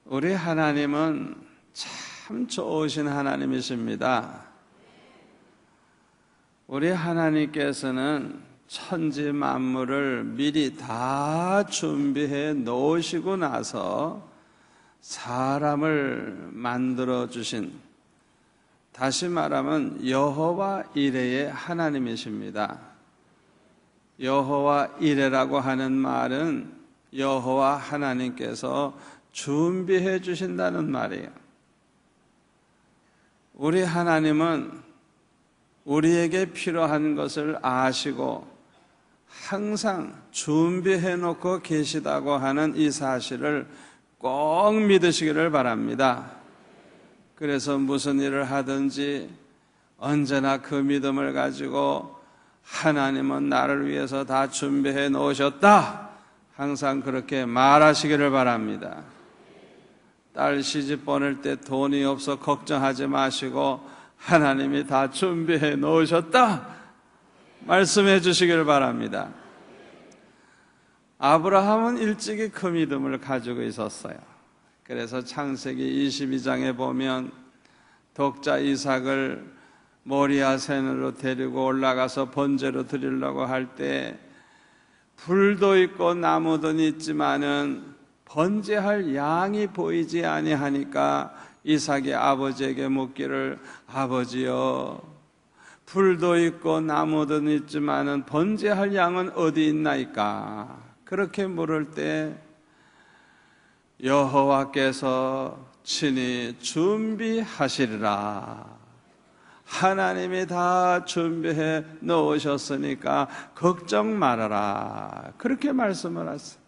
우리 하나님은 참 좋으신 하나님이십니다. 우리 하나님께서는 천지 만물을 미리 다 준비해 놓으시고 나서 사람을 만들어 주신, 다시 말하면 여호와 이레의 하나님이십니다. 여호와 이레라고 하는 말은 여호와 하나님께서 준비해 주신다는 말이에요. 우리 하나님은 우리에게 필요한 것을 아시고 항상 준비해 놓고 계시다고 하는 이 사실을 꼭 믿으시기를 바랍니다. 그래서 무슨 일을 하든지 언제나 그 믿음을 가지고 하나님은 나를 위해서 다 준비해 놓으셨다, 항상 그렇게 말하시기를 바랍니다. 딸 시집 보낼 때 돈이 없어 걱정하지 마시고 하나님이 다 준비해 놓으셨다 말씀해 주시기를 바랍니다. 아브라함은 일찍이 그 믿음을 가지고 있었어요. 그래서 창세기 22장에 보면 독자 이삭을 모리아 산으로 데리고 올라가서 번제로 드리려고 할 때 불도 있고 나무도 있지만은 번제할 양이 보이지 아니하니까 이삭이 아버지에게 묻기를, 아버지여, 불도 있고 나무도 있지만은 번제할 양은 어디 있나이까? 그렇게 물을 때 여호와께서 친히 준비하시리라. 하나님이 다 준비해 놓으셨으니까 걱정 말아라, 그렇게 말씀을 하세요.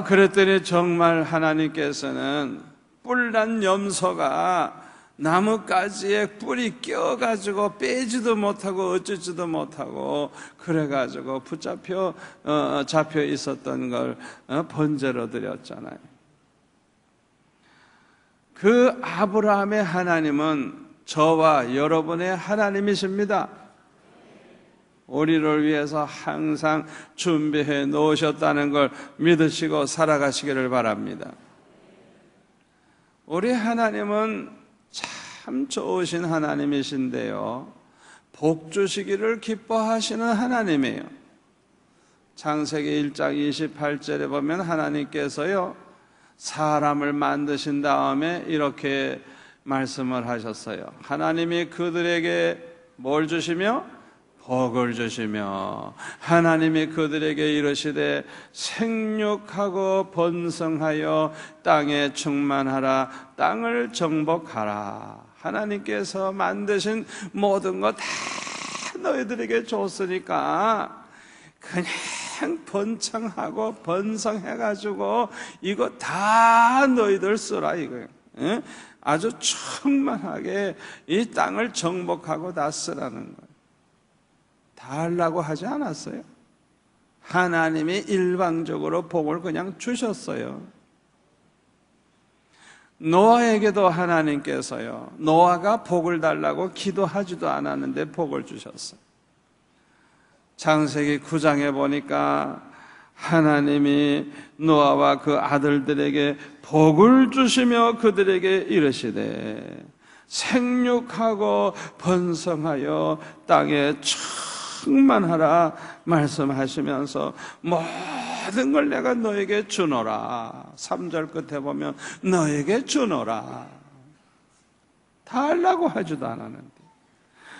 그랬더니 정말 하나님께서는 뿔난 염소가 나뭇가지에 뿔이 껴가지고 빼지도 못하고 어쩌지도 못하고 그래가지고 잡혀 있었던 걸 번제로 드렸잖아요. 그 아브라함의 하나님은 저와 여러분의 하나님이십니다. 우리를 위해서 항상 준비해 놓으셨다는 걸 믿으시고 살아가시기를 바랍니다. 우리 하나님은 참 좋으신 하나님이신데요, 복 주시기를 기뻐하시는 하나님이에요. 창세기 1장 28절에 보면 하나님께서요, 사람을 만드신 다음에 이렇게 말씀을 하셨어요. 하나님이 그들에게 뭘 주시며? 복을 주시며 하나님이 그들에게 이르시되 생육하고 번성하여 땅에 충만하라, 땅을 정복하라. 하나님께서 만드신 모든 것 다 너희들에게 줬으니까 그냥 번창하고 번성해가지고 이거 다 너희들 쓰라 이거예요. 아주 충만하게 이 땅을 정복하고 다 쓰라는 거예요. 다 하려고 하지 않았어요. 하나님이 일방적으로 복을 그냥 주셨어요. 노아에게도 하나님께서요, 노아가 복을 달라고 기도하지도 않았는데 복을 주셨어요. 창세기 9장에 보니까 하나님이 노아와 그 아들들에게 복을 주시며 그들에게 이르시되 생육하고 번성하여 땅에 충만하라 말씀하시면서 모든 걸 내가 너에게 주노라. 3절 끝에 보면 너에게 주노라. 다 하려고 하지도 않았는데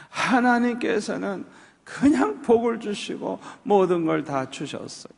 하나님께서는 그냥 복을 주시고 모든 걸 다 주셨어요.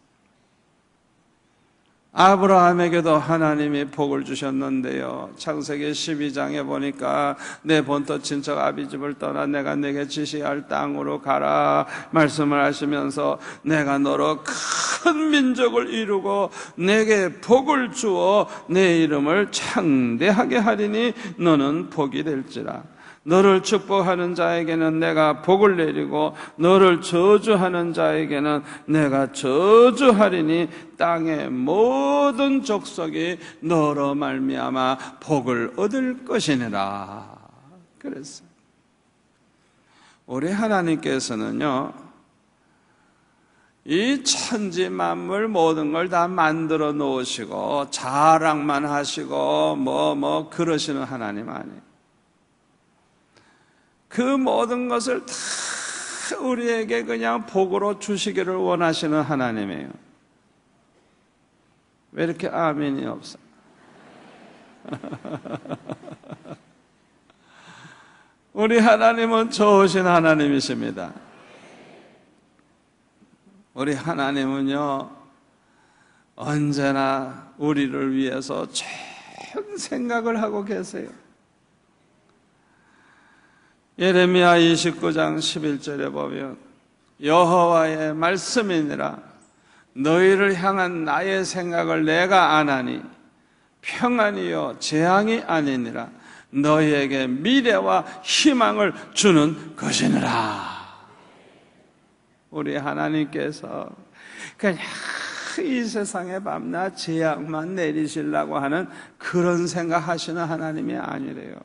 아브라함에게도 하나님이 복을 주셨는데요, 창세기 12장에 보니까 내 본토 친척 아비집을 떠나 내가 내게 지시할 땅으로 가라 말씀을 하시면서 내가 너로 큰 민족을 이루고 내게 복을 주어 내 이름을 창대하게 하리니 너는 복이 될지라. 너를 축복하는 자에게는 내가 복을 내리고 너를 저주하는 자에게는 내가 저주하리니 땅의 모든 족속이 너로 말미암아 복을 얻을 것이니라. 그랬어요. 우리 하나님께서는요, 이 천지 만물 모든 걸 다 만들어 놓으시고 자랑만 하시고 그러시는 하나님 아니에요. 그 모든 것을 다 우리에게 그냥 복으로 주시기를 원하시는 하나님이에요. 왜 이렇게 아멘이 없어? 우리 하나님은 좋으신 하나님이십니다. 우리 하나님은요, 언제나 우리를 위해서 좋은 생각을 하고 계세요. 예레미야 29장 11절에 보면 여호와의 말씀이니라 너희를 향한 나의 생각을 내가 아나니 평안이요 재앙이 아니니라 너희에게 미래와 희망을 주는 것이니라. 우리 하나님께서 그냥 이 세상에 밤낮 재앙만 내리시려고 하는 그런 생각하시는 하나님이 아니래요.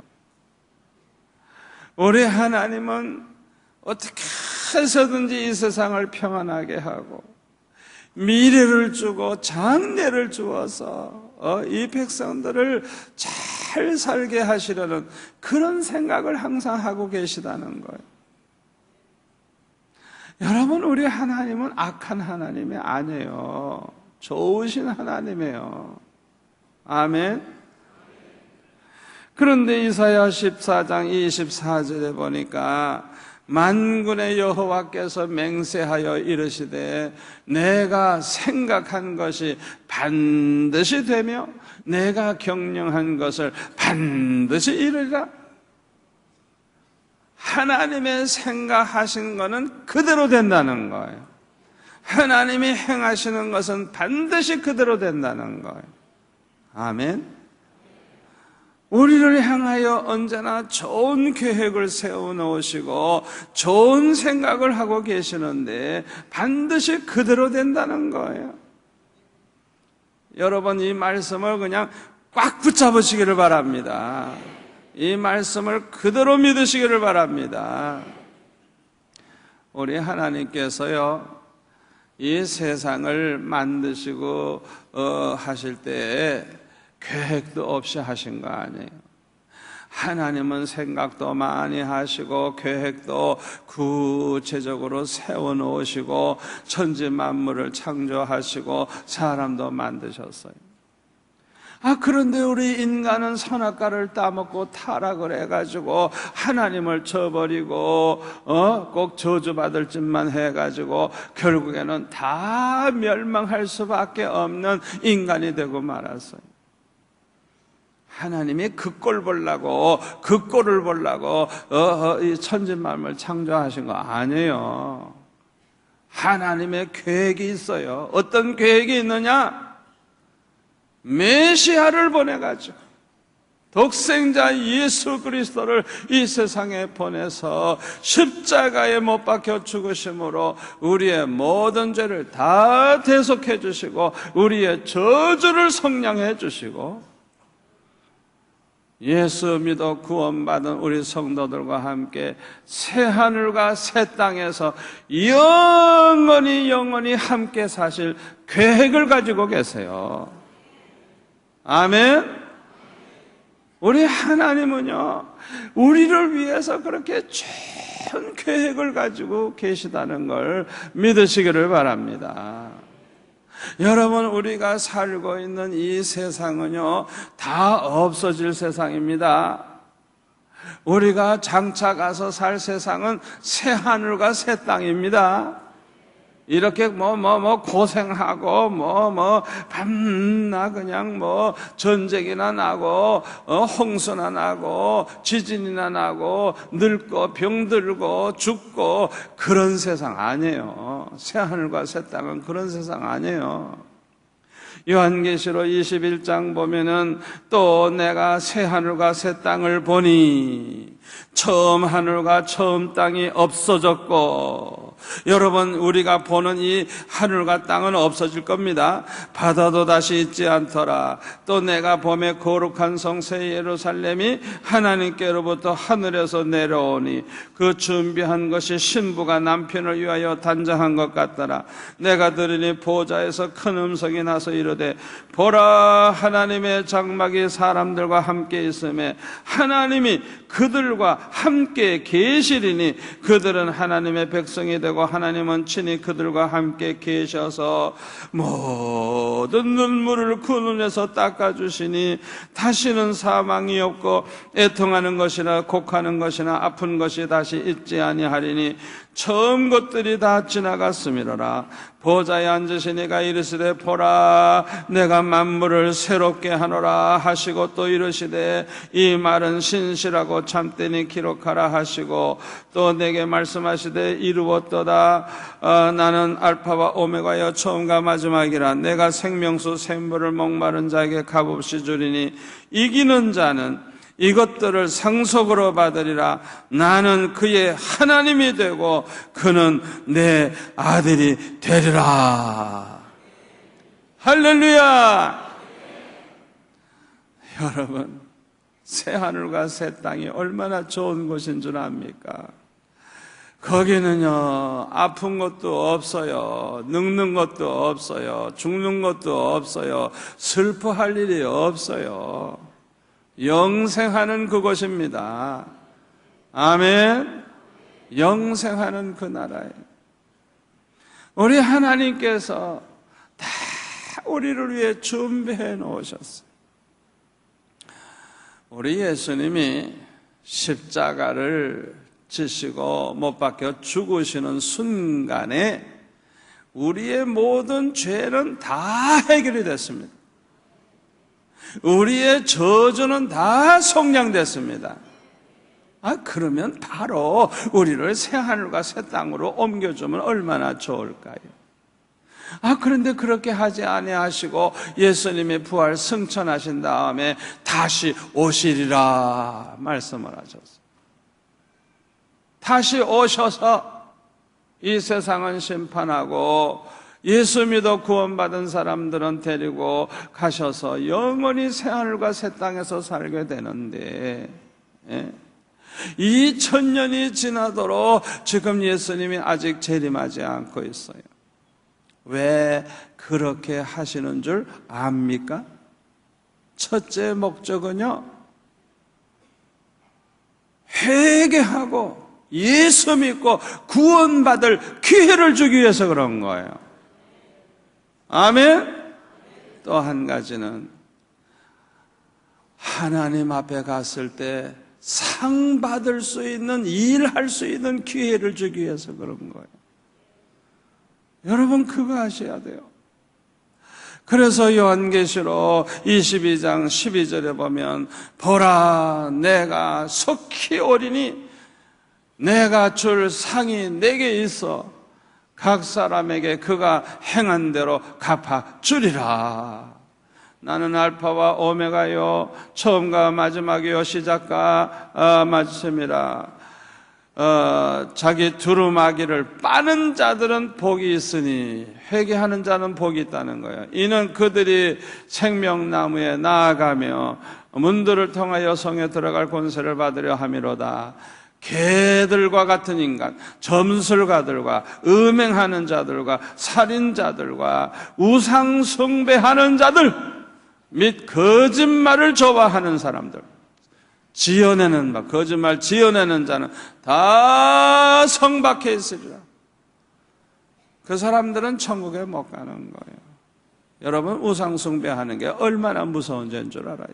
우리 하나님은 어떻게 해서든지 이 세상을 평안하게 하고 미래를 주고 장래를 주어서 이 백성들을 잘 살게 하시려는 그런 생각을 항상 하고 계시다는 거예요. 여러분, 우리 하나님은 악한 하나님이 아니에요. 좋으신 하나님이에요. 아멘. 그런데 이사야 14장 24절에 보니까 만군의 여호와께서 맹세하여 이르시되 내가 생각한 것이 반드시 되며 내가 경영한 것을 반드시 이루리라. 하나님의 생각하신 것은 그대로 된다는 거예요. 하나님이 행하시는 것은 반드시 그대로 된다는 거예요. 아멘. 우리를 향하여 언제나 좋은 계획을 세워놓으시고 좋은 생각을 하고 계시는데 반드시 그대로 된다는 거예요. 여러분, 이 말씀을 그냥 꽉 붙잡으시기를 바랍니다. 이 말씀을 그대로 믿으시기를 바랍니다. 우리 하나님께서요, 이 세상을 만드시고 하실 때에 계획도 없이 하신 거 아니에요. 하나님은 생각도 많이 하시고 계획도 구체적으로 세워놓으시고 천지 만물을 창조하시고 사람도 만드셨어요. 그런데 우리 인간은 선악과를 따먹고 타락을 해가지고 하나님을 저버리고 꼭 저주받을 짓만 해가지고 결국에는 다 멸망할 수밖에 없는 인간이 되고 말았어요. 하나님이 그 꼴을 보려고 이 천지 만물을 창조하신 거 아니에요. 하나님의 계획이 있어요. 어떤 계획이 있느냐? 메시아를 보내가지고 독생자 예수 그리스도를 이 세상에 보내서 십자가에 못 박혀 죽으심으로 우리의 모든 죄를 다 대속해 주시고 우리의 저주를 성량해 주시고 예수 믿어 구원받은 우리 성도들과 함께 새 하늘과 새 땅에서 영원히 함께 사실 계획을 가지고 계세요. 아멘. 우리 하나님은요, 우리를 위해서 그렇게 좋은 계획을 가지고 계시다는 걸 믿으시기를 바랍니다. 여러분, 우리가 살고 있는 이 세상은요, 다 없어질 세상입니다. 우리가 장차 가서 살 세상은 새 하늘과 새 땅입니다. 이렇게 고생하고 밤낮 그냥 전쟁이나 나고 홍수나 나고 지진이나 나고 늙고 병들고 죽고 그런 세상 아니에요. 새 하늘과 새 땅은 그런 세상 아니에요. 요한계시록 21장 보면은 또 내가 새 하늘과 새 땅을 보니 처음 하늘과 처음 땅이 없어졌고 여러분, 우리가 보는 이 하늘과 땅은 없어질 겁니다. 바다도 다시 있지 않더라. 또 내가 봄에 거룩한 성 새 예루살렘이 하나님께로부터 하늘에서 내려오니 그 준비한 것이 신부가 남편을 위하여 단장한 것 같더라. 내가 들으니 보좌에서 큰 음성이 나서 이르되 보라, 하나님의 장막이 사람들과 함께 있음에 하나님이 그들과 함께 계시리니 그들은 하나님의 백성이 되고 하나님은 친히 그들과 함께 계셔서 모든 눈물을 그 눈에서 닦아주시니 다시는 사망이 없고 애통하는 것이나 곡하는 것이나 아픈 것이 다시 있지 아니하리니 처음 것들이 다 지나갔음이로라. 보좌에 앉으신 이가 이르시되 보라, 내가 만물을 새롭게 하노라 하시고 또 이르시되 이 말은 신실하고 참되니 기록하라 하시고 또 내게 말씀하시되 이루었도다. 나는 알파와 오메가여 처음과 마지막이라. 내가 생명수 샘물을 목마른 자에게 값없이 주리니 이기는 자는 이것들을 상속으로 받으리라. 나는 그의 하나님이 되고 그는 내 아들이 되리라. 할렐루야. 여러분, 새 하늘과 새 땅이 얼마나 좋은 곳인 줄 압니까? 거기는요, 아픈 것도 없어요, 늙는 것도 없어요, 죽는 것도 없어요, 슬퍼할 일이 없어요. 영생하는 그곳입니다. 아멘. 영생하는 그 나라에 우리 하나님께서 다 우리를 위해 준비해 놓으셨어요. 우리 예수님이 십자가를 지시고 못 박혀 죽으시는 순간에 우리의 모든 죄는 다 해결이 됐습니다. 우리의 저주는 다 속량됐습니다. 그러면 바로 우리를 새 하늘과 새 땅으로 옮겨주면 얼마나 좋을까요? 그런데 그렇게 하지 아니하시고 예수님의 부활 승천하신 다음에 다시 오시리라 말씀을 하셨어요. 다시 오셔서 이 세상은 심판하고 예수 믿어 구원받은 사람들은 데리고 가셔서 영원히 새하늘과 새 땅에서 살게 되는데 2000년이 지나도록 지금 예수님이 아직 재림하지 않고 있어요. 왜 그렇게 하시는 줄 압니까? 첫째 목적은요, 회개하고 예수 믿고 구원받을 기회를 주기 위해서 그런 거예요. 아멘. 또 한 가지는 하나님 앞에 갔을 때 상 받을 수 있는, 일할 수 있는 기회를 주기 위해서 그런 거예요. 여러분, 그거 아셔야 돼요. 그래서 요한계시록 22장 12절에 보면 보라, 내가 속히 오리니 내가 줄 상이 내게 있어 각 사람에게 그가 행한 대로 갚아주리라. 나는 알파와 오메가요, 처음과 마지막이요, 시작과 마침이라. 자기 두루마기를 빠는 자들은 복이 있으니, 회개하는 자는 복이 있다는 거예요. 이는 그들이 생명나무에 나아가며 문들을 통하여 성에 들어갈 권세를 받으려 함이로다. 개들과 같은 인간, 점술가들과 음행하는 자들과 살인자들과 우상 숭배하는 자들 및 거짓말을 좋아하는 사람들, 지어내는 거짓말 지어내는 자는 다 성박해 있으리라. 그 사람들은 천국에 못 가는 거예요. 여러분, 우상 숭배하는 게 얼마나 무서운 죄인 줄 알아요?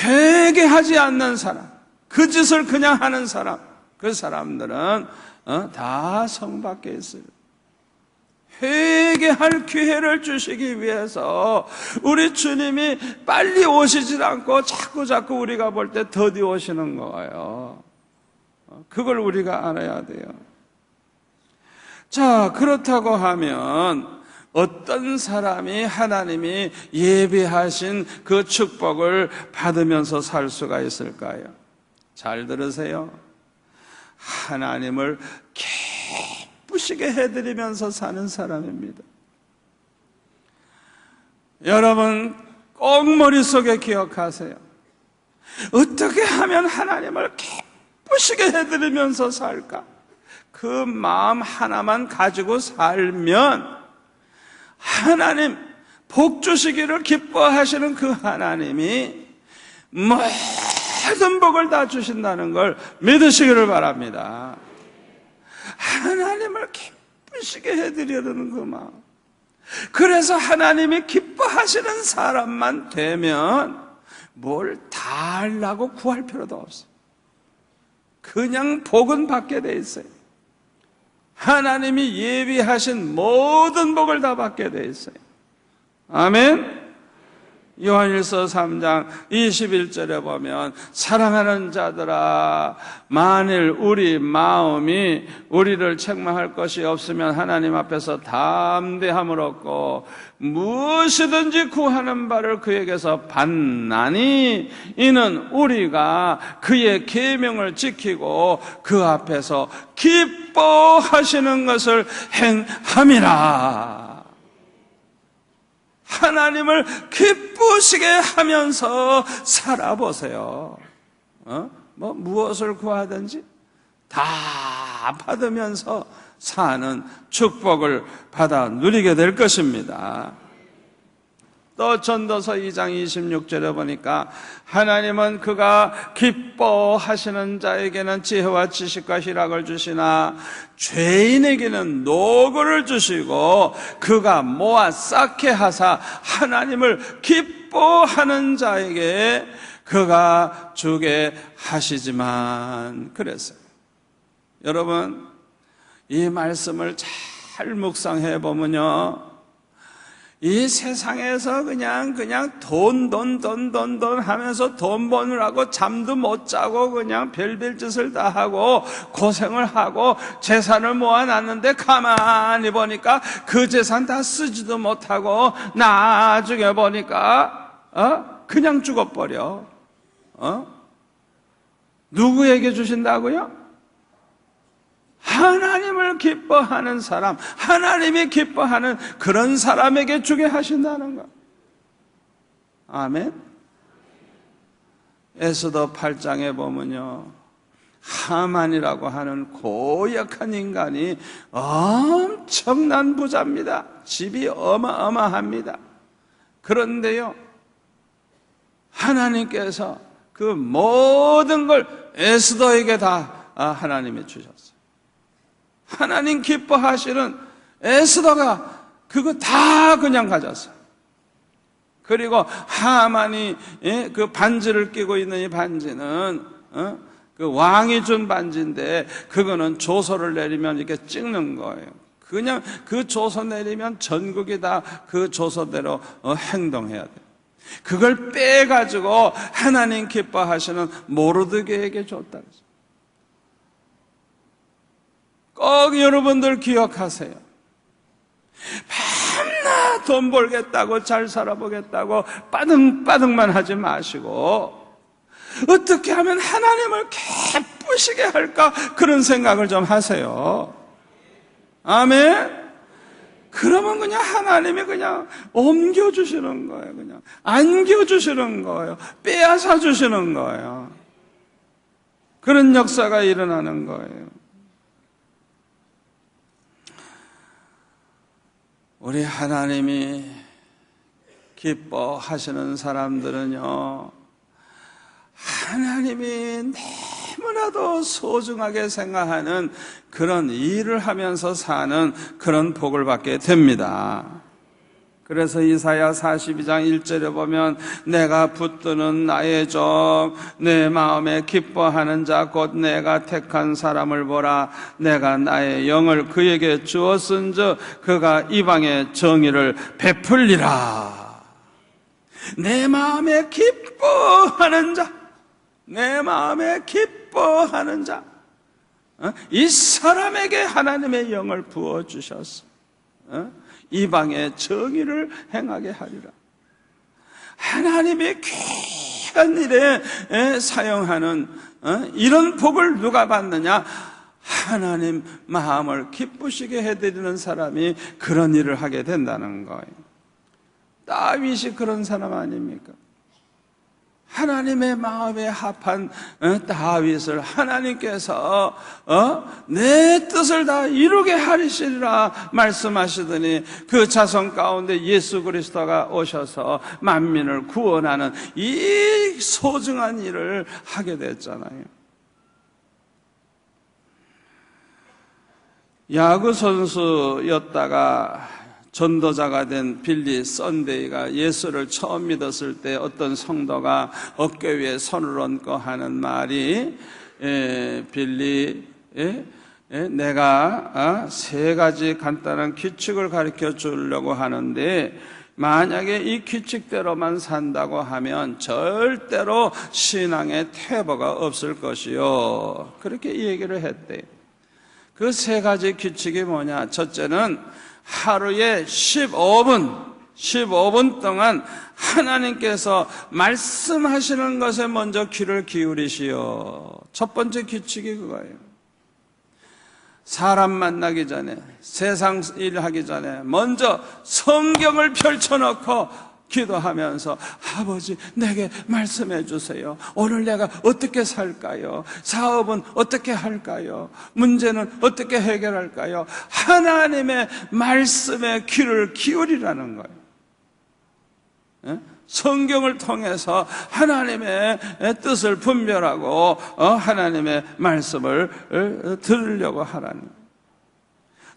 회개하지 않는 사람, 그 짓을 그냥 하는 사람, 그 사람들은 다 성 밖에 있어요. 회개할 기회를 주시기 위해서 우리 주님이 빨리 오시질 않고 자꾸 우리가 볼 때 더디 오시는 거예요. 그걸 우리가 알아야 돼요. 자, 그렇다고 하면 어떤 사람이 하나님이 예비하신 그 축복을 받으면서 살 수가 있을까요? 잘 들으세요. 하나님을 기쁘시게 해드리면서 사는 사람입니다. 여러분 꼭 머릿속에 기억하세요. 어떻게 하면 하나님을 기쁘시게 해드리면서 살까? 그 마음 하나만 가지고 살면 하나님 복 주시기를 기뻐하시는 그 하나님이 모든 복을 다 주신다는 걸 믿으시기를 바랍니다. 하나님을 기쁘시게 해드리려는 그 마음. 그래서 하나님이 기뻐하시는 사람만 되면 뭘 달라고 구할 필요도 없어요. 그냥 복은 받게 돼 있어요. 하나님이 예비하신 모든 복을 다 받게 돼 있어요. 아멘. 요한일서 3장 21절에 보면 사랑하는 자들아 만일 우리 마음이 우리를 책망할 것이 없으면 하나님 앞에서 담대함을 얻고 무엇이든지 구하는 바를 그에게서 받나니 이는 우리가 그의 계명을 지키고 그 앞에서 기뻐하시는 것을 행함이라. 하나님을 기쁘시게 하면서 살아보세요. 무엇을 구하든지 다 받으면서 사는 축복을 받아 누리게 될 것입니다. 또 전도서 2장 26절에 보니까 하나님은 그가 기뻐하시는 자에게는 지혜와 지식과 희락을 주시나 죄인에게는 노고를 주시고 그가 모아 쌓게 하사 하나님을 기뻐하는 자에게 그가 주게 하시지만 그랬어요. 여러분 이 말씀을 잘 묵상해 보면요, 이 세상에서 그냥 돈 하면서 돈 버느라고 잠도 못 자고 그냥 별별 짓을 다 하고 고생을 하고 재산을 모아놨는데 가만히 보니까 그 재산 다 쓰지도 못하고 나중에 보니까 그냥 죽어버려. 누구에게 주신다고요? 하나님을 기뻐하는 사람, 하나님이 기뻐하는 그런 사람에게 주게 하신다는 것. 아멘. 에스더 8장에 보면요, 하만이라고 하는 고약한 인간이 엄청난 부자입니다. 집이 어마어마합니다. 그런데요, 하나님께서 그 모든 걸 에스더에게 다 하나님이 주셨어요. 하나님 기뻐하시는 에스더가 그거 다 그냥 가졌어요. 그리고 하만이 그 반지를 끼고 있는 이 반지는 그 왕이 준 반지인데 그거는 조서를 내리면 이렇게 찍는 거예요. 그냥 그 조서 내리면 전국이 다 그 조서대로 행동해야 돼요. 그걸 빼가지고 하나님 기뻐하시는 모르드게에게 줬다. 꼭 여러분들 기억하세요. 밤낮 돈 벌겠다고 잘 살아보겠다고 빠등빠등만 하지 마시고 어떻게 하면 하나님을 기쁘시게 할까 그런 생각을 좀 하세요. 아멘. 그러면 그냥 하나님이 그냥 옮겨주시는 거예요. 그냥 안겨주시는 거예요. 빼앗아 주시는 거예요. 그런 역사가 일어나는 거예요. 우리 하나님이 기뻐하시는 사람들은요, 하나님이 너무나도 소중하게 생각하는 그런 일을 하면서 사는 그런 복을 받게 됩니다. 그래서 이사야 42장 1절에 보면 내가 붙드는 나의 종 내 마음에 기뻐하는 자 곧 내가 택한 사람을 보라. 내가 나의 영을 그에게 주었은즉 그가 이방의 정의를 베풀리라. 내 마음에 기뻐하는 자, 내 마음에 기뻐하는 자, 이 사람에게 하나님의 영을 부어주셨어. 이방의 정의를 행하게 하리라. 하나님의 귀한 일에 사용하는 이런 복을 누가 받느냐? 하나님 마음을 기쁘시게 해드리는 사람이 그런 일을 하게 된다는 거예요. 다윗이 그런 사람 아닙니까? 하나님의 마음에 합한 다윗을 하나님께서 내 뜻을 다 이루게 하리시리라 말씀하시더니 그 자손 가운데 예수 그리스도가 오셔서 만민을 구원하는 이 소중한 일을 하게 됐잖아요. 야구 선수였다가 전도자가 된 빌리 썬데이가 예수를 처음 믿었을 때 어떤 성도가 어깨 위에 손을 얹고 하는 말이 빌리, 내가 세 가지 간단한 규칙을 가르쳐 주려고 하는데 만약에 이 규칙대로만 산다고 하면 절대로 신앙에 퇴보가 없을 것이요, 그렇게 얘기를 했대요. 그 세 가지 규칙이 뭐냐? 첫째는 하루에 15분 동안 하나님께서 말씀하시는 것에 먼저 귀를 기울이시오. 첫 번째 규칙이 그거예요. 사람 만나기 전에, 세상 일 하기 전에 먼저 성경을 펼쳐놓고 기도하면서 아버지 내게 말씀해 주세요. 오늘 내가 어떻게 살까요? 사업은 어떻게 할까요? 문제는 어떻게 해결할까요? 하나님의 말씀에 귀를 기울이라는 거예요. 성경을 통해서 하나님의 뜻을 분별하고 하나님의 말씀을 들으려고 하라는 거예요.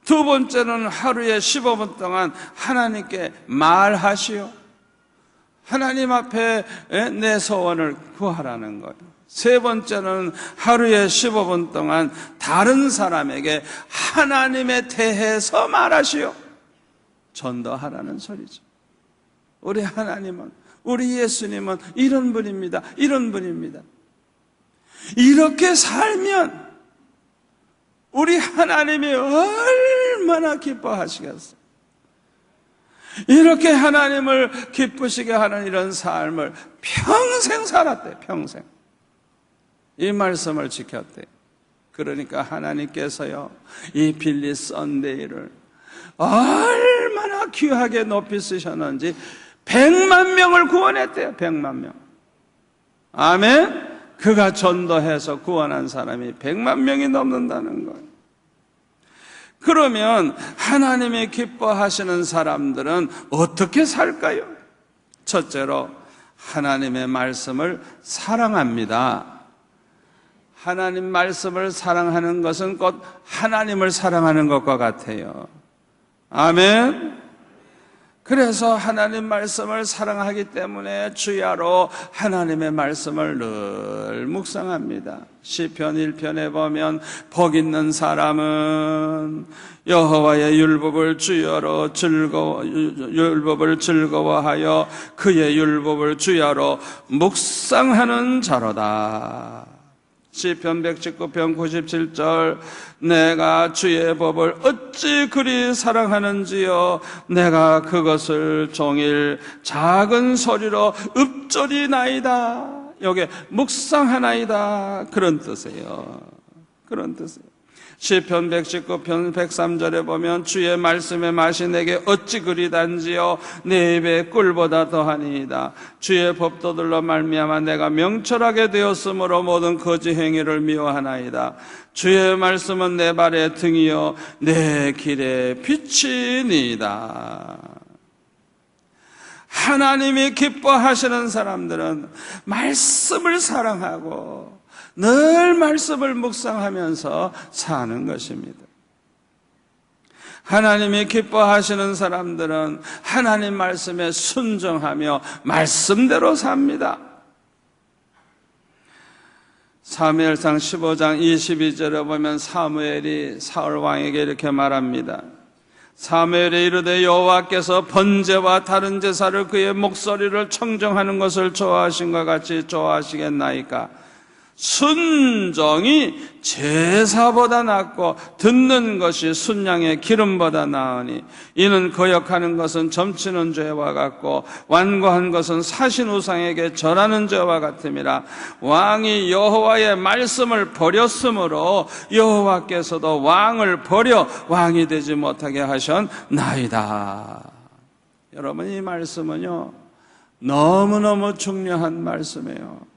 두 번째는 하루에 15분 동안 하나님께 말하시오. 하나님 앞에 내 소원을 구하라는 거예요. 세 번째는 하루에 15분 동안 다른 사람에게 하나님에 대해서 말하시오. 전도하라는 소리죠. 우리 하나님은, 우리 예수님은 이런 분입니다. 이런 분입니다. 이렇게 살면 우리 하나님이 얼마나 기뻐하시겠어요. 이렇게 하나님을 기쁘시게 하는 이런 삶을 평생 살았대요. 평생. 이 말씀을 지켰대요. 그러니까 하나님께서요, 이 빌리 썬데이를 얼마나 귀하게 높이 쓰셨는지 100만 명을 구원했대요. 100만 명. 아멘. 그가 전도해서 구원한 사람이 100만 명이 넘는다는 거예요. 그러면 하나님이 기뻐하시는 사람들은 어떻게 살까요? 첫째로 하나님의 말씀을 사랑합니다. 하나님 말씀을 사랑하는 것은 곧 하나님을 사랑하는 것과 같아요. 아멘. 그래서 하나님 말씀을 사랑하기 때문에 주야로 하나님의 말씀을 늘 묵상합니다. 시편 1편에 보면 복 있는 사람은 여호와의 율법을 주야로 즐거워하여 그의 율법을 주야로 묵상하는 자로다. 시편 119편 97절 내가 주의 법을 어찌 그리 사랑하는지요 내가 그것을 종일 작은 소리로 읊조리나이다. 여기에 묵상하나이다 그런 뜻이에요. 그런 뜻이에요. 시편 119편 103절에 보면 주의 말씀의 맛이 내게 어찌 그리 단지요 내 입에 꿀보다 더하니이다. 주의 법도들로 말미암아 내가 명철하게 되었으므로 모든 거짓 행위를 미워하나이다. 주의 말씀은 내 발의 등이요 내 길의 빛이니이다. 하나님이 기뻐하시는 사람들은 말씀을 사랑하고 늘 말씀을 묵상하면서 사는 것입니다. 하나님이 기뻐하시는 사람들은 하나님 말씀에 순종하며 말씀대로 삽니다. 사무엘상 15장 22절에 보면 사무엘이 사울 왕에게 이렇게 말합니다. 사무엘이 이르되 여호와께서 번제와 다른 제사를 그의 목소리를 청정하는 것을 좋아하신 것 같이 좋아하시겠나이까? 순종이 제사보다 낫고 듣는 것이 순양의 기름보다 나으니 이는 거역하는 것은 점치는 죄와 같고 완고한 것은 사신 우상에게 절하는 죄와 같음이라. 왕이 여호와의 말씀을 버렸으므로 여호와께서도 왕을 버려 왕이 되지 못하게 하셨나이다. 여러분, 이 말씀은요 너무너무 중요한 말씀이에요.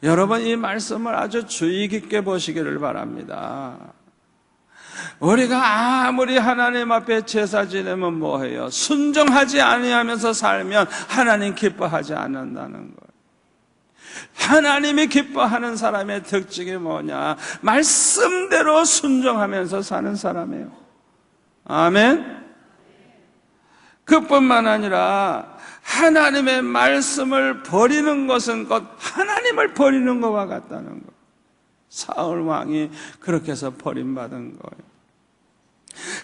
여러분, 이 말씀을 아주 주의 깊게 보시기를 바랍니다. 우리가 아무리 하나님 앞에 제사 지내면 뭐해요? 순종하지 아니하면서 살면 하나님 기뻐하지 않는다는 거예요. 하나님이 기뻐하는 사람의 특징이 뭐냐? 말씀대로 순종하면서 사는 사람이에요. 아멘. 그뿐만 아니라 하나님의 말씀을 버리는 것은 곧 하나님을 버리는 것과 같다는 거예요. 사울 왕이 그렇게 해서 버림받은 거예요.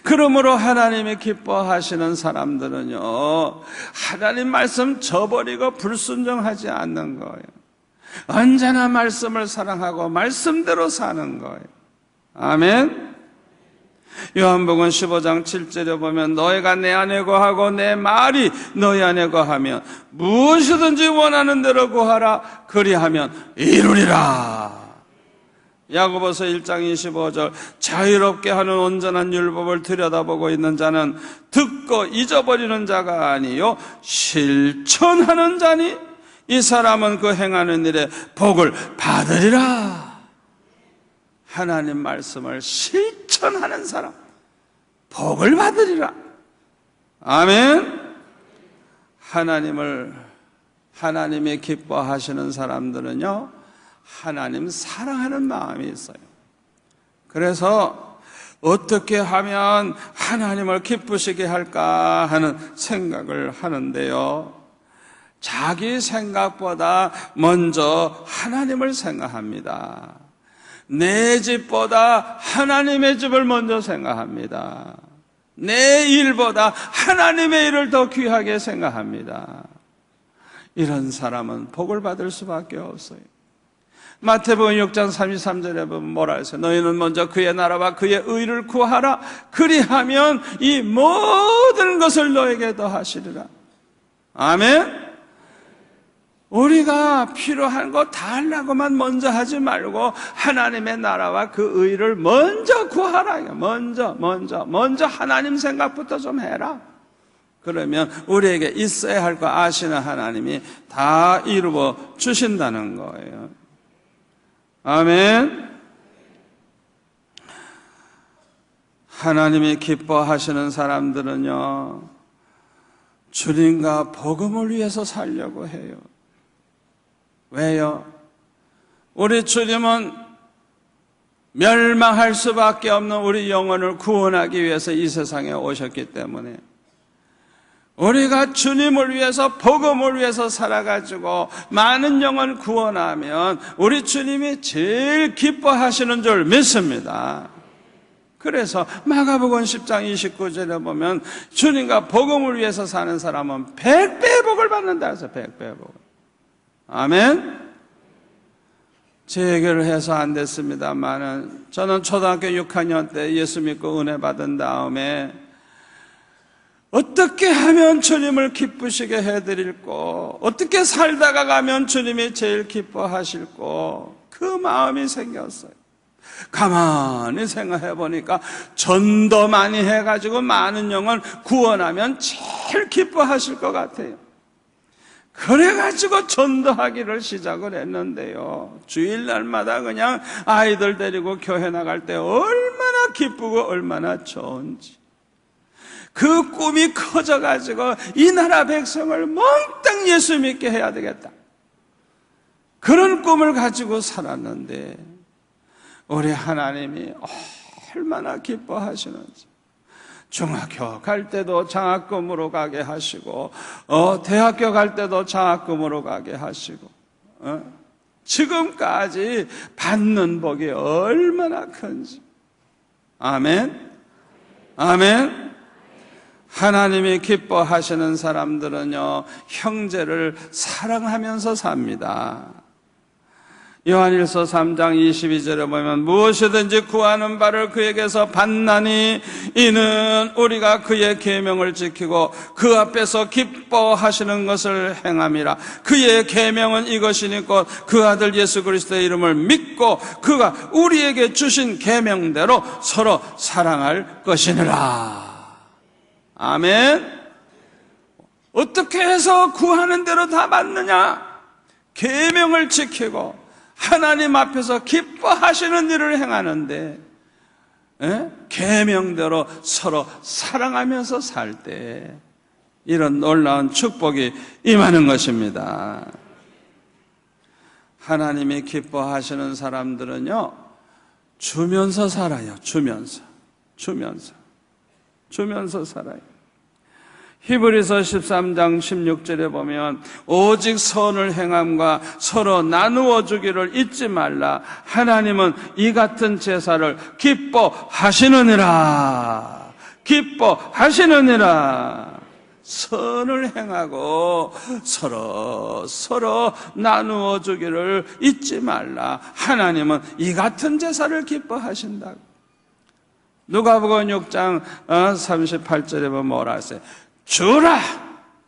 그러므로 하나님이 기뻐하시는 사람들은요 하나님 말씀 저버리고 불순종하지 않는 거예요. 언제나 말씀을 사랑하고 말씀대로 사는 거예요. 아멘. 요한복음 15장 7절에 보면 너희가 내 안에 거하고 내 말이 너희 안에 거하면 무엇이든지 원하는 대로 구하라. 그리하면 이루리라. 야고보서 1장 25절 자유롭게 하는 온전한 율법을 들여다보고 있는 자는 듣고 잊어버리는 자가 아니요 실천하는 자니 이 사람은 그 행하는 일에 복을 받으리라. 하나님 말씀을 실천하는 사람 복을 받으리라. 아멘. 하나님이 기뻐하시는 사람들은요 하나님 사랑하는 마음이 있어요. 그래서 어떻게 하면 하나님을 기쁘시게 할까 하는 생각을 하는데요 자기 생각보다 먼저 하나님을 생각합니다. 내 집보다 하나님의 집을 먼저 생각합니다. 내 일보다 하나님의 일을 더 귀하게 생각합니다. 이런 사람은 복을 받을 수밖에 없어요. 마태복음 6장 33절에 보면 뭐라 했어요? 너희는 먼저 그의 나라와 그의 의를 구하라. 그리하면 이 모든 것을 너에게 더하시리라. 아멘. 우리가 필요한 거 다 하려고만 먼저 하지 말고 하나님의 나라와 그 의를 먼저 구하라. 먼저 하나님 생각부터 좀 해라. 그러면 우리에게 있어야 할 거 아시는 하나님이 다 이루어 주신다는 거예요. 아멘. 하나님이 기뻐하시는 사람들은요 주님과 복음을 위해서 살려고 해요. 왜요? 우리 주님은 멸망할 수밖에 없는 우리 영혼을 구원하기 위해서 이 세상에 오셨기 때문에 우리가 주님을 위해서 복음을 위해서 살아가지고 많은 영혼 구원하면 우리 주님이 제일 기뻐하시는 줄 믿습니다. 그래서 마가복음 10장 29절에 보면 주님과 복음을 위해서 사는 사람은 100배의 복을 받는다 해서 100배의 복을. 아멘. 제 얘기를 해서 안 됐습니다만은 저는 초등학교 6학년 때 예수 믿고 은혜 받은 다음에 어떻게 하면 주님을 기쁘시게 해드릴고 어떻게 살다가 가면 주님이 제일 기뻐하실고 그 마음이 생겼어요. 가만히 생각해 보니까 전도 많이 해가지고 많은 영혼 구원하면 제일 기뻐하실 것 같아요. 그래가지고 전도하기를 시작을 했는데요 주일날마다 그냥 아이들 데리고 교회 나갈 때 얼마나 기쁘고 얼마나 좋은지 그 꿈이 커져가지고 이 나라 백성을 몽땅 예수 믿게 해야 되겠다 그런 꿈을 가지고 살았는데 우리 하나님이 얼마나 기뻐하시는지 중학교 갈 때도 장학금으로 가게 하시고 대학교 갈 때도 장학금으로 가게 하시고 지금까지 받는 복이 얼마나 큰지. 아멘. 아멘. 하나님이 기뻐하시는 사람들은요 형제를 사랑하면서 삽니다. 요한일서 3장 22절에 보면 무엇이든지 구하는 바를 그에게서 받나니 이는 우리가 그의 계명을 지키고 그 앞에서 기뻐하시는 것을 행함이라. 그의 계명은 이것이니 곧 그 아들 예수 그리스도의 이름을 믿고 그가 우리에게 주신 계명대로 서로 사랑할 것이니라. 아멘. 어떻게 해서 구하는 대로 다 받느냐? 계명을 지키고 하나님 앞에서 기뻐하시는 일을 행하는데 계명대로 서로 사랑하면서 살 때 이런 놀라운 축복이 임하는 것입니다. 하나님이 기뻐하시는 사람들은요, 주면서 살아요. 주면서 살아요. 히브리서 13장 16절에 보면 오직 선을 행함과 서로 나누어 주기를 잊지 말라. 하나님은 이 같은 제사를 기뻐하시느니라. 선을 행하고 서로 나누어 주기를 잊지 말라. 하나님은 이 같은 제사를 기뻐하신다고. 누가복음 6장 38절에 보면 뭐라 하세요? 주라!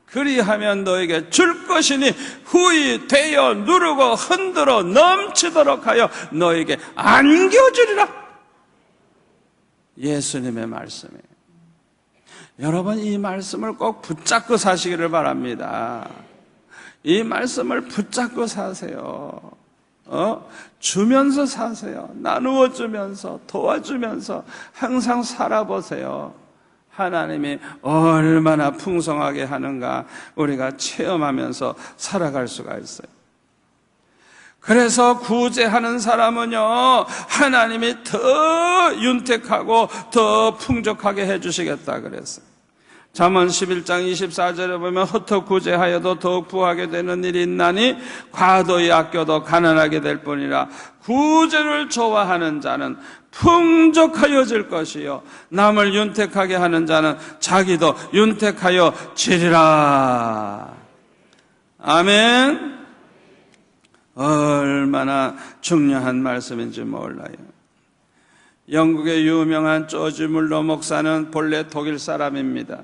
그리하면 너에게 줄 것이니 후히 되어 누르고 흔들어 넘치도록 하여 너에게 안겨주리라. 예수님의 말씀이에요. 여러분, 이 말씀을 꼭 붙잡고 사시기를 바랍니다. 이 말씀을 붙잡고 사세요. 주면서 사세요. 나누어 주면서, 도와주면서 항상 살아보세요. 하나님이 얼마나 풍성하게 하는가 우리가 체험하면서 살아갈 수가 있어요. 그래서 구제하는 사람은요, 하나님이 더 윤택하고 더 풍족하게 해주시겠다 그랬어요. 잠언 11장 24절에 보면 헛헛 구제하여도 더욱 부하게 되는 일이 있나니 과도히 아껴도 가난하게 될 뿐이라. 구제를 좋아하는 자는 풍족하여질 것이요 남을 윤택하게 하는 자는 자기도 윤택하여 지리라. 아멘. 얼마나 중요한 말씀인지 몰라요. 영국의 유명한 조지 물러 목사는 본래 독일 사람입니다.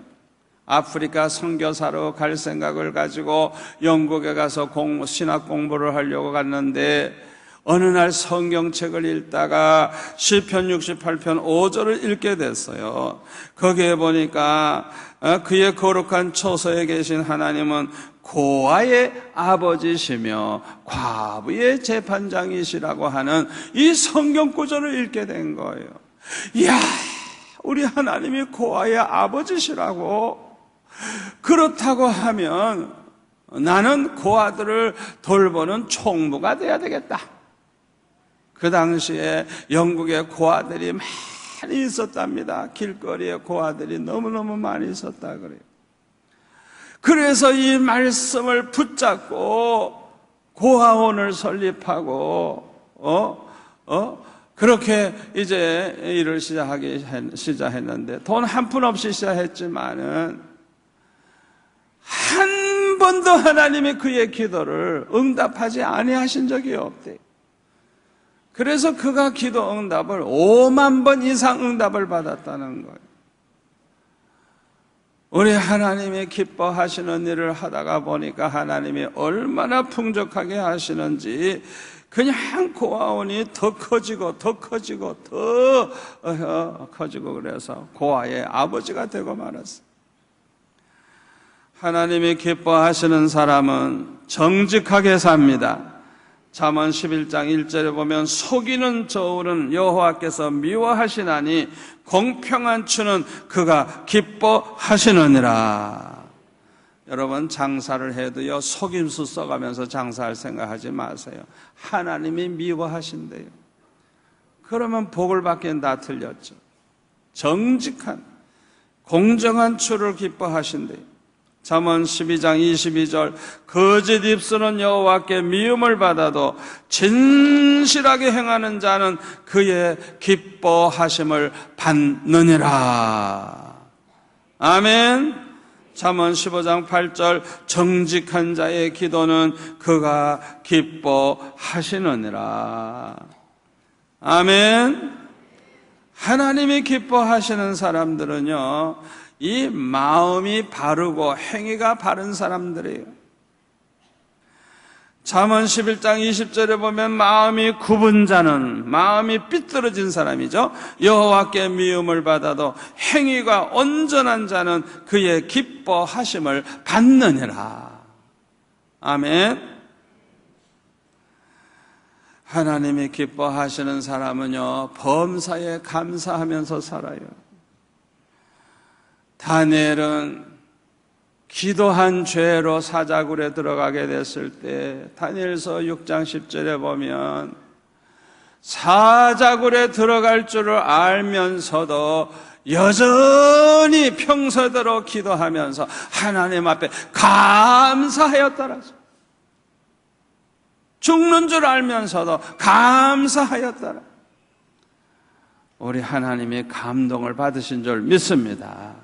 아프리카 선교사로 갈 생각을 가지고 영국에 가서 신학 공부를 하려고 갔는데 어느 날 성경책을 읽다가 시편 68편 5절을 읽게 됐어요. 거기에 보니까 그의 거룩한 처소에 계신 하나님은 고아의 아버지시며 과부의 재판장이시라고 하는 이 성경 구절을 읽게 된 거예요. 이야, 우리 하나님이 고아의 아버지시라고. 그렇다고 하면 나는 고아들을 돌보는 총무가 돼야 되겠다. 그 당시에 영국에 고아들이 많이 있었답니다. 길거리에 고아들이 너무너무 많이 있었다 그래요. 그래서 이 말씀을 붙잡고 고아원을 설립하고 그렇게 이제 일을 시작했는데 돈 한 푼 없이 시작했지만은 한 번도 하나님이 그의 기도를 응답하지 아니하신 적이 없대요. 그래서 그가 기도 응답을 5만 번 이상 응답을 받았다는 거예요. 우리 하나님이 기뻐하시는 일을 하다가 보니까 하나님이 얼마나 풍족하게 하시는지 그냥 고아원이 더 커지고 그래서 고아의 아버지가 되고 말았어요. 하나님이 기뻐하시는 사람은 정직하게 삽니다. 잠언 11장 1절에 보면 속이는 저울은 여호와께서 미워하시나니 공평한 추는 그가 기뻐하시느니라. 여러분, 장사를 해도요 속임수 써가면서 장사할 생각하지 마세요. 하나님이 미워하신대요. 그러면 복을 받기엔 다 틀렸죠. 정직한 공정한 추를 기뻐하신대요. 잠언 12장 22절 거짓 입술은 여호와께 미움을 받아도 진실하게 행하는 자는 그의 기뻐하심을 받느니라. 아멘. 잠언 15장 8절 정직한 자의 기도는 그가 기뻐하시느니라. 아멘. 하나님이 기뻐하시는 사람들은요, 이 마음이 바르고 행위가 바른 사람들이에요. 잠언 11장 20절에 보면 마음이 굽은 자는, 마음이 삐뚤어진 사람이죠. 여호와께 미움을 받아도 행위가 온전한 자는 그의 기뻐하심을 받느니라. 아멘. 하나님이 기뻐하시는 사람은요, 범사에 감사하면서 살아요. 다니엘은 기도한 죄로 사자굴에 들어가게 됐을 때 다니엘서 6장 10절에 보면 사자굴에 들어갈 줄을 알면서도 여전히 평소대로 기도하면서 하나님 앞에 감사하였더라. 죽는 줄 알면서도 감사하였더라. 우리 하나님이 감동을 받으신 줄 믿습니다.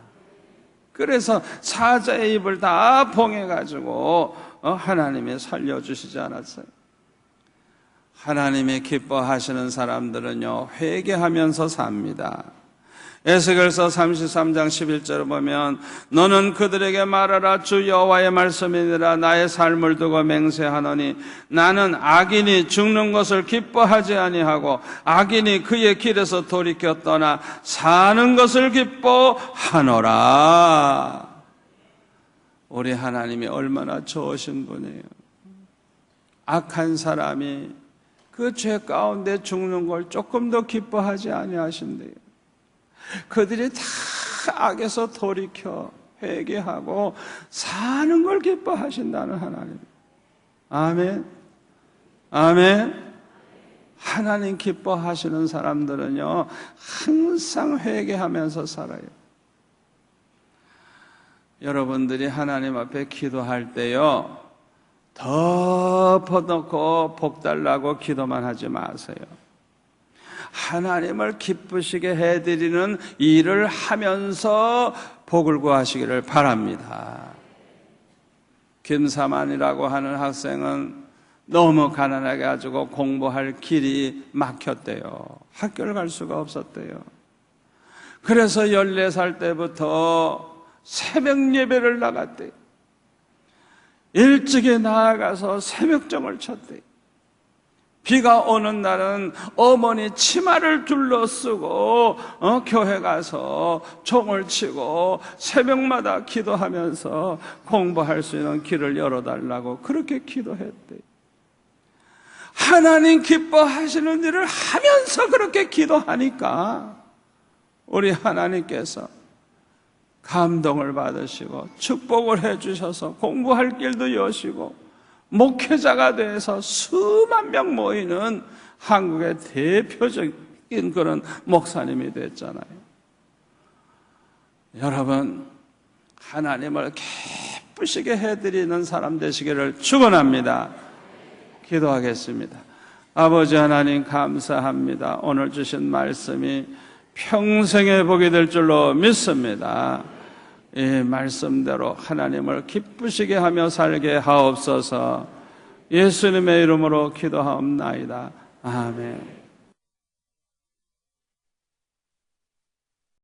그래서 사자의 입을 다 봉해가지고 하나님이 살려주시지 않았어요. 하나님이 기뻐하시는 사람들은요, 회개하면서 삽니다. 에스겔서 33장 11절을 보면 너는 그들에게 말하라. 주 여호와의 말씀이니라. 나의 삶을 두고 맹세하노니 나는 악인이 죽는 것을 기뻐하지 아니하고 악인이 그의 길에서 돌이켜 떠나 사는 것을 기뻐하노라. 우리 하나님이 얼마나 좋으신 분이에요. 악한 사람이 그 죄 가운데 죽는 걸 조금 더 기뻐하지 아니하신대요. 그들이 다 악에서 돌이켜 회개하고 사는 걸 기뻐하신다는 하나님. 아멘. 아멘. 하나님 기뻐하시는 사람들은요, 항상 회개하면서 살아요. 여러분들이 하나님 앞에 기도할 때요, 덮어놓고 복 달라고 기도만 하지 마세요. 하나님을 기쁘시게 해드리는 일을 하면서 복을 구하시기를 바랍니다. 김사만이라고 하는 학생은 너무 가난하게 가지고 공부할 길이 막혔대요. 학교를 갈 수가 없었대요. 그래서 14살 때부터 새벽 예배를 나갔대요. 일찍이 나아가서 새벽정을 쳤대요. 비가 오는 날은 어머니 치마를 둘러쓰고 교회 가서 종을 치고 새벽마다 기도하면서 공부할 수 있는 길을 열어달라고 그렇게 기도했대요. 하나님 기뻐하시는 일을 하면서 그렇게 기도하니까 우리 하나님께서 감동을 받으시고 축복을 해주셔서 공부할 길도 여시고 목회자가 돼서 수만 명 모이는 한국의 대표적인 그런 목사님이 됐잖아요. 여러분, 하나님을 기쁘시게 해드리는 사람 되시기를 축원합니다. 기도하겠습니다. 아버지 하나님 감사합니다. 오늘 주신 말씀이 평생의 복이 될 줄로 믿습니다. 이 말씀대로 하나님을 기쁘시게 하며 살게 하옵소서. 예수님의 이름으로 기도하옵나이다. 아멘.